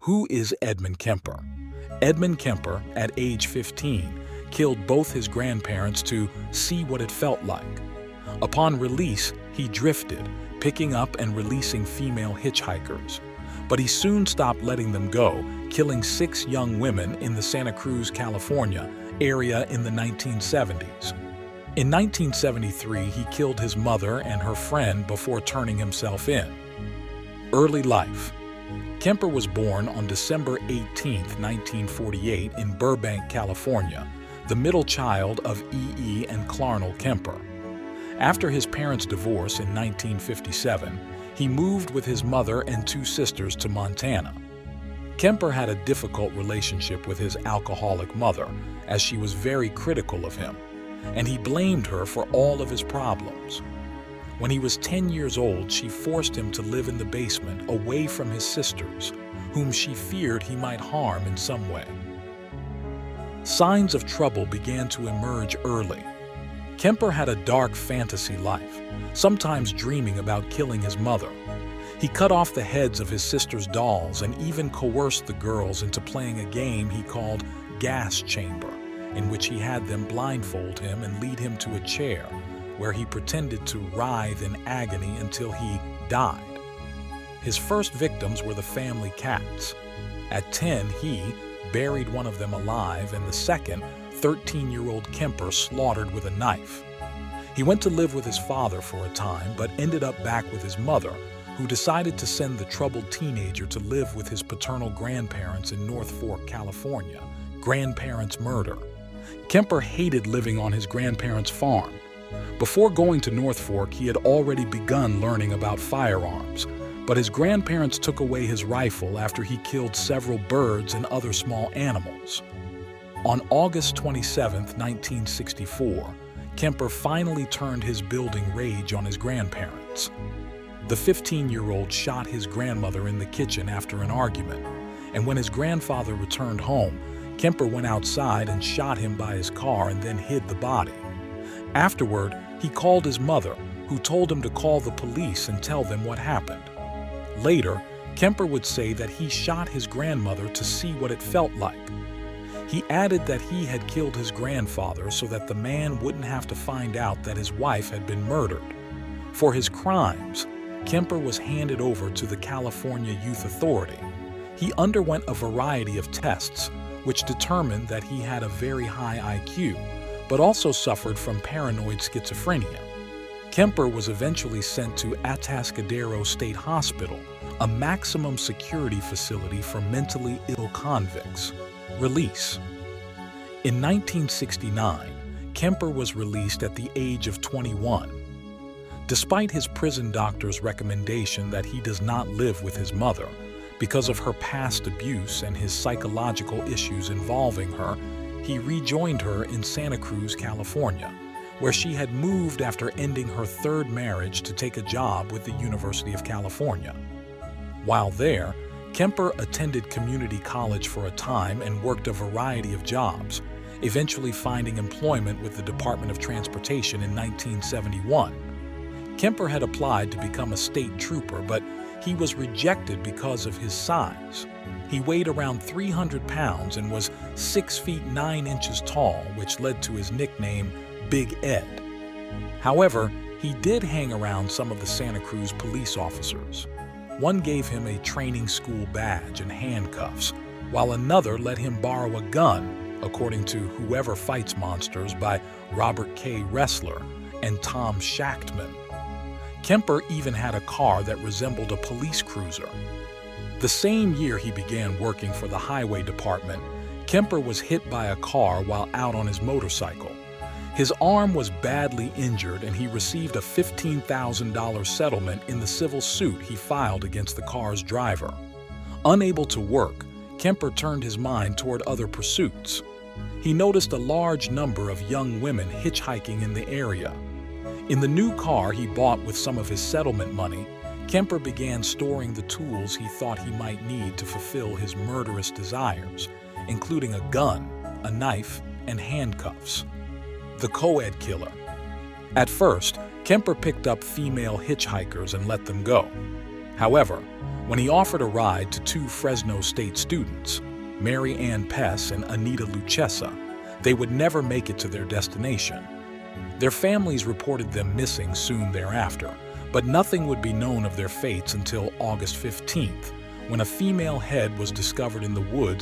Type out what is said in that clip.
Who is Edmund Kemper? Edmund Kemper, at age 15, killed both his grandparents to see what it felt like. Upon release, he drifted, picking up and releasing female hitchhikers. But he soon stopped letting them go, killing 6 young women in the Santa Cruz, California area in the 1970s. In 1973, he killed his mother and her friend before turning himself in. Early life. Kemper was born on December 18, 1948 in Burbank, California, the middle child of E. and Clarnell Kemper. After his parents' divorce in 1957, he moved with his mother and 2 sisters to Montana. Kemper had a difficult relationship with his alcoholic mother, as she was very critical of him, and he blamed her for all of his problems. When he was 10 years old, she forced him to live in the basement away from his sisters, whom she feared he might harm in some way. Signs of trouble began to emerge early. Kemper had a dark fantasy life, sometimes dreaming about killing his mother. He cut off the heads of his sister's dolls and even coerced the girls into playing a game he called Gas Chamber, in which he had them blindfold him and lead him to a chair, where he pretended to writhe in agony until he died. His first victims were the family cats. At 10, he buried one of them alive, and the second, 13-year-old Kemper, slaughtered with a knife. He went to live with his father for a time, but ended up back with his mother, who decided to send the troubled teenager to live with his paternal grandparents in North Fork, California. Grandparents' murder. Kemper hated living on his grandparents' farm. Before going to North Fork, he had already begun learning about firearms, but his grandparents took away his rifle after he killed several birds and other small animals. On August 27, 1964, Kemper finally turned his building rage on his grandparents. The 15-year-old shot his grandmother in the kitchen after an argument, and when his grandfather returned home, Kemper went outside and shot him by his car and then hid the body. Afterward, he called his mother, who told him to call the police and tell them what happened. Later, Kemper would say that he shot his grandmother to see what it felt like. He added that he had killed his grandfather so that the man wouldn't have to find out that his wife had been murdered. For his crimes, Kemper was handed over to the California Youth Authority. He underwent a variety of tests, which determined that he had a very high IQ, but also suffered from paranoid schizophrenia. Kemper was eventually sent to Atascadero State Hospital, a maximum security facility for mentally ill convicts. Release. In 1969, Kemper was released at the age of 21. Despite his prison doctor's recommendation that he does not live with his mother, because of her past abuse and his psychological issues involving her, he rejoined her in Santa Cruz, California, where she had moved after ending her 3rd marriage to take a job with the University of California. While there, Kemper attended community college for a time and worked a variety of jobs, eventually finding employment with the Department of Transportation in 1971. Kemper had applied to become a state trooper, but he was rejected because of his size. He weighed around 300 pounds and was 6 feet 9 inches tall, which led to his nickname, Big Ed. However, he did hang around some of the Santa Cruz police officers. One gave him a training school badge and handcuffs, while another let him borrow a gun, according to Whoever Fights Monsters by Robert K. Ressler and Tom Schachtman. Kemper even had a car that resembled a police cruiser. The same year he began working for the Highway Department, Kemper was hit by a car while out on his motorcycle. His arm was badly injured and he received a $15,000 settlement in the civil suit he filed against the car's driver. Unable to work, Kemper turned his mind toward other pursuits. He noticed a large number of young women hitchhiking in the area. In the new car he bought with some of his settlement money, Kemper began storing the tools he thought he might need to fulfill his murderous desires, including a gun, a knife, and handcuffs. The co-ed killer. At first, Kemper picked up female hitchhikers and let them go. However, When he offered a ride to two Fresno State students, Mary Ann Pess and Anita Lucchesa, they would never make it to their destination. Their families reported them missing soon thereafter, but nothing would be known of their fates until August 15th, when a female head was discovered in the woods